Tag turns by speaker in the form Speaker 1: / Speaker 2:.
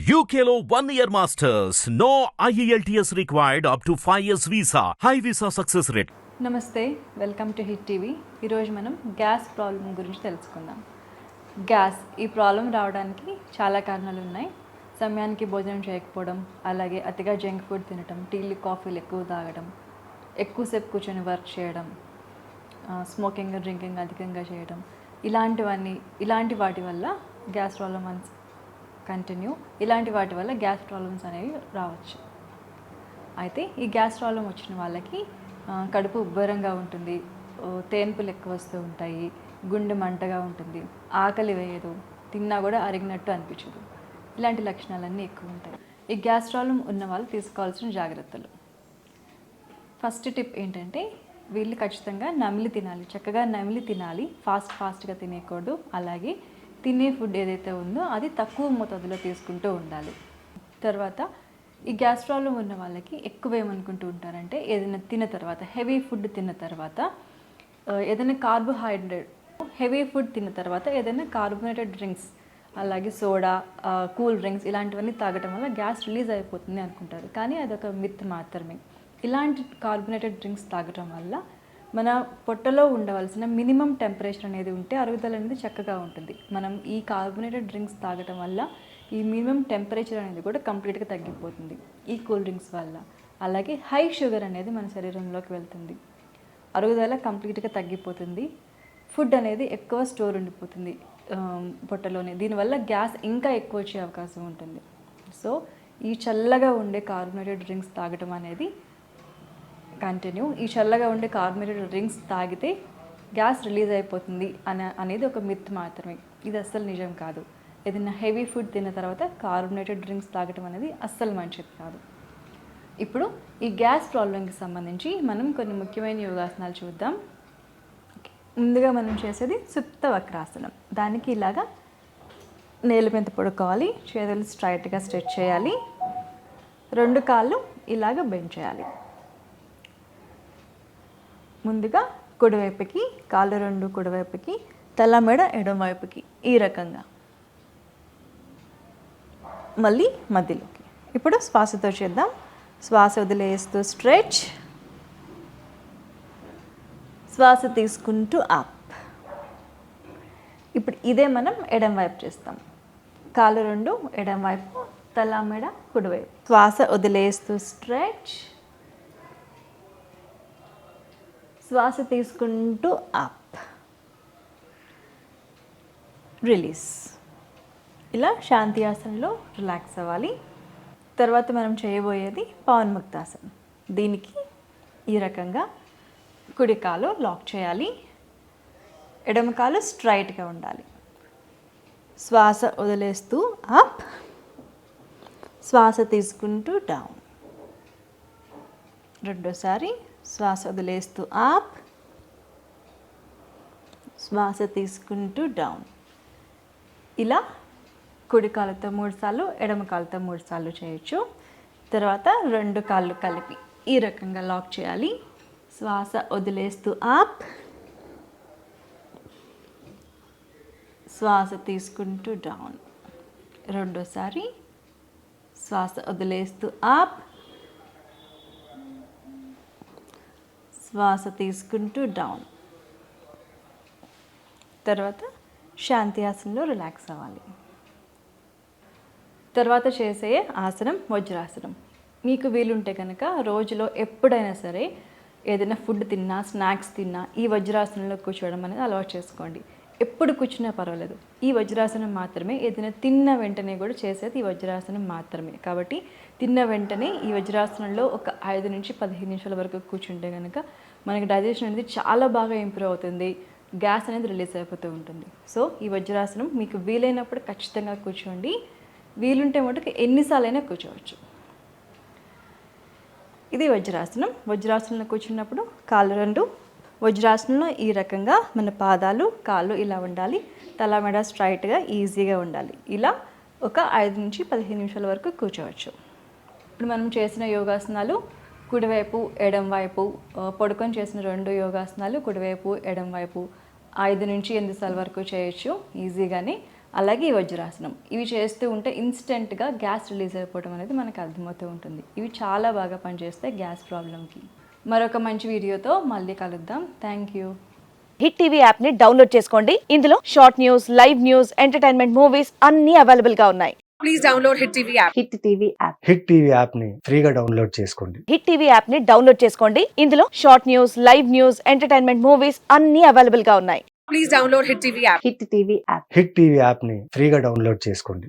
Speaker 1: UKLO 1 year masters. No IELTS required up to 5 years visa. High visa success rate.
Speaker 2: నమస్తే, welcome to hit TV. ఈరోజు మనం gas problem గురించి తెలుసుకుందాం. Gas ఈ problem రావడానికి చాలా కారణాలు ఉన్నాయి. సమయానికి భోజనం చేయకపోవడం, అలాగే అతిగా జంక్ ఫుడ్ తినడం, టీలు కాఫీలు ఎక్కువ తాగడం, ఎక్కువసేపు కూర్చొని వర్క్ చేయడం, స్మోకింగ్ డ్రింకింగ్ అధికంగా చేయడం, ఇలాంటి వాటి వల్ల గ్యాస్ ప్రాబ్లమ్స్ ఇలాంటి వాటి వల్ల గ్యాస్ ప్రాబ్లమ్స్ అనేవి రావచ్చు. అయితే ఈ గ్యాస్ ప్రాబ్లం వచ్చిన వాళ్ళకి కడుపు ఉబ్బరంగా ఉంటుంది, తేన్పులు ఎక్కువ వస్తూ ఉంటాయి, గుండె మంటగా ఉంటుంది, ఆకలి వేయదు, తిన్నా కూడా అరిగినట్టు అనిపించదు. ఇలాంటి లక్షణాలన్నీ ఎక్కువ ఉంటాయి. ఈ గ్యాస్ ప్రాబ్లం ఉన్న వాళ్ళు తీసుకోవాల్సిన జాగ్రత్తలు. ఫస్ట్ టిప్ ఏంటంటే, వీళ్ళు ఖచ్చితంగా నమిలి తినాలి, చక్కగా నమిలి తినాలి, ఫాస్ట్గా తినేయకూడదు. అలాగే తినే ఫుడ్ ఏదైతే ఉందో అది తక్కువ మోతాదులో తీసుకుంటూ ఉండాలి. తర్వాత ఈ గ్యాస్ ప్రాబ్లం ఉన్న వాళ్ళకి ఎక్కువ ఏమనుకుంటూ ఉంటారంటే, ఏదైనా తిన్న తర్వాత హెవీ ఫుడ్ తిన్న తర్వాత ఏదైనా హెవీ ఫుడ్ తిన్న తర్వాత ఏదైనా కార్బోనేటెడ్ డ్రింక్స్, అలాగే సోడా, కూల్ డ్రింక్స్ ఇలాంటివన్నీ తాగటం వల్ల గ్యాస్ రిలీజ్ అయిపోతుంది అనుకుంటారు. కానీ అదొక మిత్ మాత్రమే. ఇలాంటి కార్బోనేటెడ్ డ్రింక్స్ తాగటం వల్ల మన పొట్టలో ఉండవలసిన మినిమం టెంపరేచర్ అనేది ఉంటే అరుగుదల అనేది చక్కగా ఉంటుంది. మనం ఈ కార్బోనేటెడ్ డ్రింక్స్ తాగటం వల్ల ఈ మినిమం టెంపరేచర్ అనేది కూడా కంప్లీట్గా తగ్గిపోతుంది ఈ కూల్ డ్రింక్స్ వల్ల. అలాగే హై షుగర్ అనేది మన శరీరంలోకి వెళ్తుంది, అరుగుదల కంప్లీట్గా తగ్గిపోతుంది, ఫుడ్ అనేది ఎక్కువ స్టోర్ ఉండిపోతుంది పొట్టలోనే. దీనివల్ల గ్యాస్ ఇంకా ఎక్కువ వచ్చే అవకాశం ఉంటుంది. సో ఈ చల్లగా ఉండే కార్బోనేటెడ్ డ్రింక్స్ తాగటం అనేది ఈ చల్లగా ఉండే కార్బోనేటెడ్ డ్రింక్స్ తాగితే గ్యాస్ రిలీజ్ అయిపోతుంది అనేది ఒక మిత్ మాత్రమే. ఇది అస్సలు నిజం కాదు. ఏదైనా హెవీ ఫుడ్ తిన్న తర్వాత కార్బోనేటెడ్ డ్రింక్స్ తాగటం అనేది అస్సలు మంచిది కాదు. ఇప్పుడు ఈ గ్యాస్ ప్రాబ్లంకి సంబంధించి మనం కొన్ని ముఖ్యమైన యోగాసనాలు చూద్దాం. ముందుగా మనం చేసేది సుప్త వక్రాసనం. దానికి ఇలాగా నేల మీద పడుకోవాలి, చేతులు స్ట్రైట్గా స్ట్రెచ్ చేయాలి, 2 కాళ్ళు ఇలాగ బెండ్ చేయాలి. ముందుగా కుడివైపుకి, కాళ్ళు 2 కుడివైపుకి, తల మెడ ఎడమవైపుకి, ఈ రకంగా. మళ్ళీ మధ్యలోకి. ఇప్పుడు శ్వాసతో చేద్దాం. శ్వాస వదిలేస్తూ స్ట్రెచ్, శ్వాస తీసుకుంటూ అప్. ఇప్పుడు ఇదే మనం ఎడమ వైపు చేస్తాం. కాళ్ళు 2 ఎడమ వైపు, తల మెడ కుడివైపు. శ్వాస వదిలేస్తూ స్ట్రెచ్, శ్వాస తీసుకుంటూ అప్, రిలీజ్. ఇలా శాంతి ఆసనంలో రిలాక్స్ అవ్వాలి. తర్వాత మనం చేయబోయేది పవన్ముక్తాసనం. దీనికి ఈ రకంగా కుడి కాలు లాక్ చేయాలి, ఎడమ కాలు స్ట్రైట్గా ఉండాలి. శ్వాస వదిలేస్తూ అప్, శ్వాస తీసుకుంటూ డౌన్. రెండోసారి శ్వాస వదిలేస్తూ అప్, శ్వాస తీసుకుంటూ డౌన్. ఇలా కుడి కాలుతో 3 సార్లు, ఎడమ కాలుతో 3 సార్లు చేయొచ్చు. తర్వాత 2 కాళ్ళు కలిపి ఈ రకంగా లాక్ చేయాలి. శ్వాస వదిలేస్తూ అప్, శ్వాస తీసుకుంటూ డౌన్. రెండోసారి శ్వాస వదిలేస్తూ అప్, శ్వాస తీసుకుంటూ డౌన్. తర్వాత శాంతి ఆసనంలో రిలాక్స్ అవ్వాలి. తర్వాత చేసే ఆసనం వజ్రాసనం. మీకు వీలుంటే కనుక రోజులో ఎప్పుడైనా సరే ఏదైనా ఫుడ్ తిన్నా, స్నాక్స్ తిన్నా ఈ వజ్రాసనంలో కూర్చోవడం అనేది అలవాటు చేసుకోండి. ఎప్పుడు కూర్చున్నా పర్వాలేదు. ఈ వజ్రాసనం మాత్రమే, ఏదైనా తిన్న వెంటనే కూడా చేసేది ఈ వజ్రాసనం మాత్రమే. కాబట్టి తిన్న వెంటనే ఈ వజ్రాసనంలో ఒక 5 నుంచి 15 నిమిషాల వరకు కూర్చుంటే కనుక మనకి డైజెషన్ అనేది చాలా బాగా ఇంప్రూవ్ అవుతుంది, గ్యాస్ అనేది రిలీజ్ అయిపోతూ ఉంటుంది. సో ఈ వజ్రాసనం మీకు వీలైనప్పుడు ఖచ్చితంగా కూర్చోండి. వీలుంటే మటుకు ఎన్నిసార్లైనా కూర్చోవచ్చు. ఇది వజ్రాసనం. వజ్రాసనంలో కూర్చున్నప్పుడు కాళ్ళు 2 వజ్రాసనంలో ఈ రకంగా మన పాదాలు, కాళ్ళు ఇలా ఉండాలి, తల మెడ స్ట్రైట్గా ఈజీగా ఉండాలి. ఇలా ఒక 5 నుంచి 15 నిమిషాల వరకు కూర్చోవచ్చు. ఇప్పుడు మనం చేసిన యోగాసనాలు కుడివైపు, ఎడం వైపు, పడుకొని చేసిన 2 యోగాసనాలు కుడివైపు, ఎడం వైపు 5 నుంచి 8 సార్లు వరకు చేయొచ్చు ఈజీగానే. అలాగే ఈ వజ్రాసనం. ఇవి చేస్తూ ఉంటే ఇన్స్టెంట్గా గ్యాస్ రిలీజ్ అయిపోవడం అనేది మనకు అర్థమవుతూ ఉంటుంది. ఇవి చాలా బాగా పనిచేస్తాయి గ్యాస్ ప్రాబ్లంకి. మరొక మంచి వీడియోతో మళ్ళీ కలుద్దాం. Thank you.
Speaker 3: Hit TV app ని డౌన్లోడ్ చేసుకోండి. ఇందులో short news, live news, entertainment movies అన్ని అవైలబుల్ గా ఉన్నాయి.
Speaker 4: Please download Hit TV app.
Speaker 3: Hit TV app.
Speaker 5: Hit TV యాప్ని ఫ్రీగా డౌన్లోడ్ చేసుకోండి.
Speaker 3: హిట్ టీవీ యాప్ ని డౌన్లోడ్ చేసుకోండి. ఇందులో short news, live news, entertainment movies అన్ని అవైలబుల్ గా ఉన్నాయి.
Speaker 4: Please download Hit TV app.
Speaker 3: Hit TV app.
Speaker 5: Hit TV యాప్ని ఫ్రీగా డౌన్లోడ్ చేసుకోండి.